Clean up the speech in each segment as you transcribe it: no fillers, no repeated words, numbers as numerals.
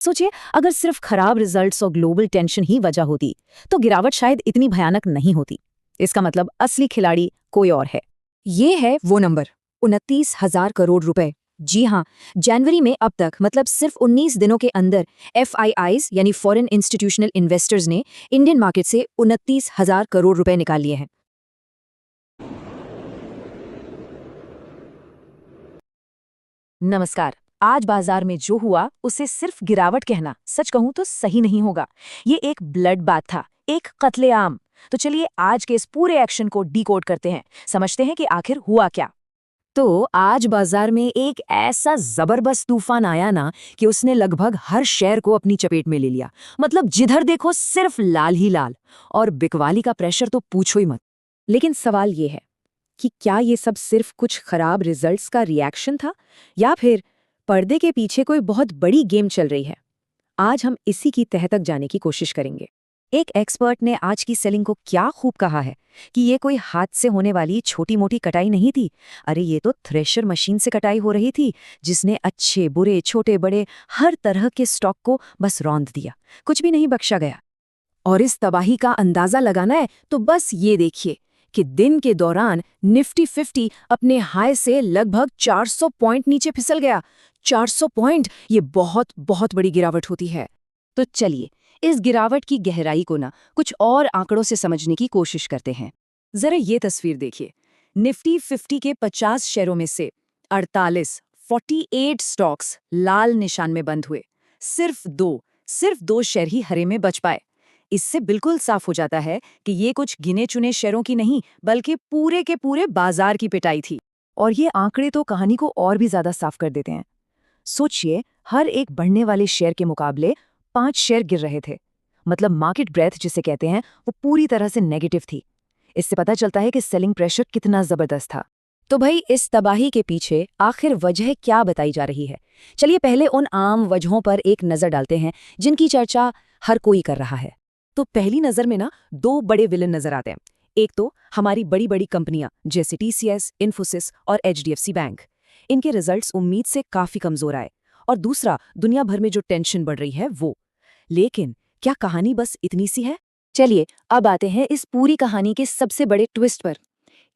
सोचिए, अगर सिर्फ खराब रिजल्ट्स और ग्लोबल टेंशन ही वजह होती तो गिरावट शायद इतनी भयानक नहीं होती। इसका मतलब असली खिलाड़ी कोई और है। ये है वो नंबर 29,000 करोड़ रुपए। जी हाँ, जनवरी में अब तक मतलब सिर्फ 19 दिनों के अंदर FIIs यानी फॉरेन इंस्टीट्यूशनल इन्वेस्टर्स ने इंडियन मार्केट से 29,000 करोड़ रुपए निकाल लिए हैं। नमस्कार। आज बाजार में जो हुआ उसे सिर्फ गिरावट कहना सच कहूं तो सही नहीं होगा। ये एक ब्लड बात था, एक कत्लेआम। तो चलिए आज के इस पूरे एक्शन को डिकोड करते हैं, समझते हैं कि आखिर हुआ क्या। तो आज बाजार में एक ऐसा जबरदस्त तूफान आया ना कि उसने लगभग हर शेयर को अपनी चपेट में ले लिया। मतलब जिधर देखो सिर्फ लाल ही लाल, और बिकवाली का प्रेशर तो पूछो ही मत। लेकिन सवाल ये है कि क्या ये सब सिर्फ कुछ खराब रिजल्ट्स का रिएक्शन था, या फिर पर्दे के पीछे कोई बहुत बड़ी गेम चल रही है। आज हम इसी की तह तक जाने की कोशिश करेंगे। एक एक्सपर्ट ने आज की सेलिंग को क्या खूब कहा है कि ये कोई हाथ से होने वाली छोटी मोटी कटाई नहीं थी। अरे ये तो थ्रेशर मशीन से कटाई हो रही थी, जिसने अच्छे बुरे छोटे बड़े हर तरह के स्टॉक को बस रौंद दिया, कुछ भी नहीं बख्शा गया। और इस तबाही का अंदाजा लगाना है तो बस ये देखिए कि दिन के दौरान निफ्टी 50 अपने हाई से लगभग 400 पॉइंट नीचे फिसल गया। 400 पॉइंट, ये बहुत बहुत बड़ी गिरावट होती है। तो चलिए इस गिरावट की गहराई को ना कुछ और आंकड़ों से समझने की कोशिश करते हैं। जरा ये तस्वीर देखिए। निफ्टी 50 के 50 शेयरों में से 48 स्टॉक्स लाल निशान में बंद हुए। सिर्फ दो शेयर ही हरे में बच पाए। इससे बिल्कुल साफ हो जाता है कि ये कुछ गिने चुने शेयरों की नहीं, बल्कि पूरे के पूरे बाजार की पिटाई थी। और ये आंकड़े तो कहानी को और भी ज्यादा साफ कर देते हैं। सोचिए, हर एक बढ़ने वाले शेयर के मुकाबले 5 शेयर गिर रहे थे। मतलब मार्केट ब्रेथ जिसे कहते हैं, वो पूरी तरह से नेगेटिव थी। इससे पता चलता है कि सेलिंग प्रेशर कितना जबरदस्त था। तो भाई, इस तबाही के पीछे आखिर वजह क्या बताई जा रही है? चलिए पहले उन आम वजहों पर एक नजर डालते हैं जिनकी चर्चा हर कोई कर रहा है। तो पहली नजर में ना 2 बड़े विलन नजर आते हैं। एक तो हमारी बड़ी बड़ी कंपनियां जैसे TCS, इन्फोसिस और HDFC बैंक। इनके रिजल्ट्स उम्मीद से काफी कमजोर आए। और दूसरा, दुनिया भर में जो टेंशन बढ़ रही है वो। लेकिन क्या कहानी बस इतनी सी है? चलिए अब आते हैं इस पूरी कहानी के सबसे बड़े ट्विस्ट पर।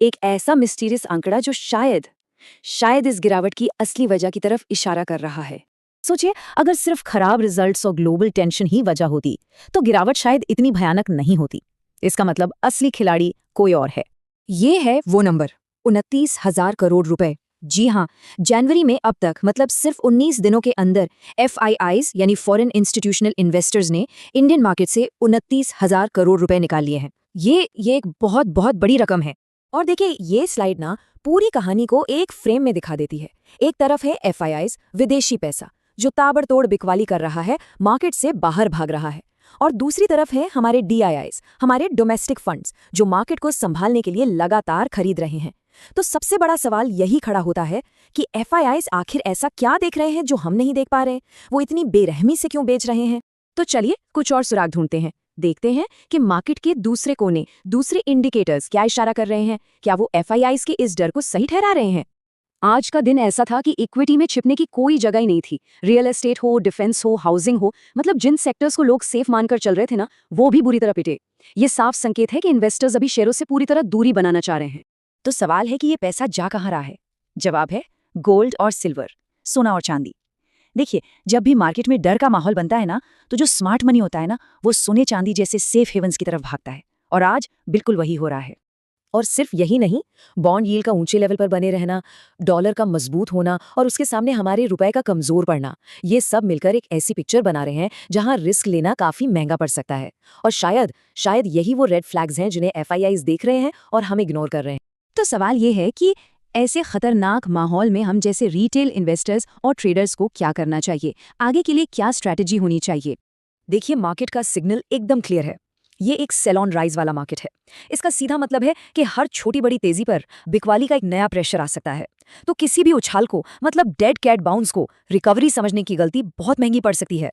एक ऐसा मिस्टीरियस आंकड़ा जो शायद इस गिरावट की असली वजह की तरफ इशारा कर रहा है। सोचिए, अगर सिर्फ खराब रिजल्ट्स और ग्लोबल टेंशन ही वजह होती तो गिरावट शायद इतनी भयानक नहीं होती। इसका मतलब असली खिलाड़ी कोई और है। ये है वो नंबर 29,000 करोड़ रुपए। जी हाँ, जनवरी में अब तक मतलब सिर्फ 19 दिनों के अंदर FIIs यानी फॉरेन इंस्टीट्यूशनल इन्वेस्टर्स ने इंडियन मार्केट से 29,000 करोड़ रुपए निकाल लिए हैं। ये एक बहुत बहुत बड़ी रकम है। और देखिए, ये स्लाइड ना पूरी कहानी को एक फ्रेम में दिखा देती है। एक तरफ है FIIs, विदेशी पैसा जो ताबड़तोड़ बिकवाली कर रहा है, मार्केट से बाहर भाग रहा है। और दूसरी तरफ है हमारे DIIs, हमारे डोमेस्टिक फंड्स, जो मार्केट को संभालने के लिए लगातार खरीद रहे हैं। तो सबसे बड़ा सवाल यही खड़ा होता है कि FIIs आखिर ऐसा क्या देख रहे हैं जो हम नहीं देख पा रहे? वो इतनी बेरहमी से क्यों बेच रहे हैं? तो चलिए कुछ और सुराग ढूंढते हैं। देखते हैं कि मार्केट के दूसरे कोने, दूसरे इंडिकेटर्स क्या इशारा कर रहे हैं। क्या वो FIIs के इस डर को सही ठहरा रहे हैं? आज का दिन ऐसा था कि इक्विटी में छिपने की कोई जगह ही नहीं थी। रियल एस्टेट हो, डिफेंस हो, हाउसिंग हो, मतलब जिन सेक्टर्स को लोग सेफ मानकर चल रहे थे ना, वो भी बुरी तरह पिटे। ये साफ संकेत है कि इन्वेस्टर्स अभी शेयरों से पूरी तरह दूरी बनाना चाह रहे हैं। तो सवाल है कि ये पैसा जा कहाँ रहा है? जवाब है गोल्ड और सिल्वर, सोना और चांदी। देखिए, जब भी मार्केट में डर का माहौल बनता है ना, तो जो स्मार्ट मनी होता है ना, वो सोने चांदी जैसे सेफ हेवंस की तरफ भागता है। और आज बिल्कुल वही हो रहा है। और सिर्फ यही नहीं, बॉन्ड यील्ड का ऊंचे लेवल पर बने रहना, डॉलर का मजबूत होना और उसके सामने हमारे रुपए का कमजोर पड़ना, ये सब मिलकर एक ऐसी पिक्चर बना रहे हैं जहां रिस्क लेना काफी महंगा पड़ सकता है। और शायद यही वो रेड फ्लैग्स हैं जिन्हें FIIs देख रहे हैं और हम इग्नोर कर रहे हैं। तो सवाल ये है कि ऐसे खतरनाक माहौल में हम जैसे रिटेल इन्वेस्टर्स और ट्रेडर्स को क्या करना चाहिए? आगे के लिए क्या स्ट्रैटेजी होनी चाहिए? देखिए, मार्केट का सिग्नल एकदम क्लियर है। ये एक सेल ऑन राइज वाला मार्केट है। इसका सीधा मतलब है कि हर छोटी बड़ी तेजी पर बिकवाली का एक नया प्रेशर आ सकता है। तो किसी भी उछाल को, मतलब डेड कैट बाउंस को, रिकवरी समझने की गलती बहुत महंगी पड़ सकती है।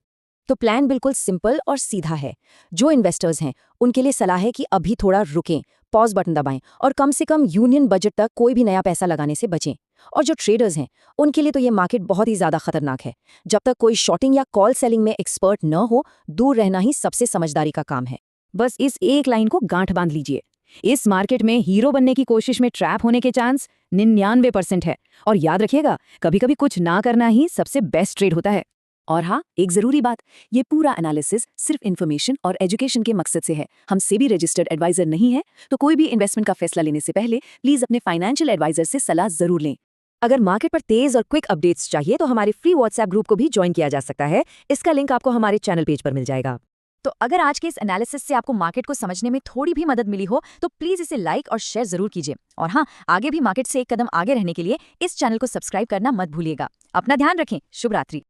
तो प्लान बिल्कुल सिंपल और सीधा है। जो इन्वेस्टर्स हैं उनके लिए सलाह है कि अभी थोड़ा रुकें, पॉज बटन दबाएं और कम से कम यूनियन बजट तक कोई भी नया पैसा लगाने से बचें। और जो ट्रेडर्स हैं उनके लिए तो ये मार्केट बहुत ही ज़्यादा खतरनाक है। जब तक कोई शॉर्टिंग या कॉल सेलिंग में एक्सपर्ट न हो, दूर रहना ही सबसे समझदारी का काम है। बस इस एक लाइन को गांठ बांध लीजिए, इस मार्केट में हीरो बनने की कोशिश में ट्रैप होने के चांस 99% है। और याद रखिएगा, कभी कभी कुछ ना करना ही सबसे बेस्ट ट्रेड होता है। और हाँ, एक जरूरी बात, ये पूरा एनालिसिस सिर्फ इन्फॉर्मेशन और एजुकेशन के मकसद से है। हम सेबी रजिस्टर्ड एडवाइजर नहीं है, तो कोई भी इन्वेस्टमेंट का फैसला लेने से पहले प्लीज अपने फाइनेंशियल एडवाइजर से सलाह जरूर लें। अगर मार्केट पर तेज और क्विक अपडेट्स चाहिए तो हमारे फ्री व्हाट्सएप ग्रुप को भी ज्वाइन किया जा सकता है। इसका लिंक आपको हमारे चैनल पेज पर मिल जाएगा। तो अगर आज के इस एनालिसिस से आपको मार्केट को समझने में थोड़ी भी मदद मिली हो तो प्लीज इसे लाइक और शेयर जरूर कीजिए। और हाँ, आगे भी मार्केट से एक कदम आगे रहने के लिए इस चैनल को सब्सक्राइब करना मत भूलिएगा। अपना ध्यान रखें। शुभ रात्रि।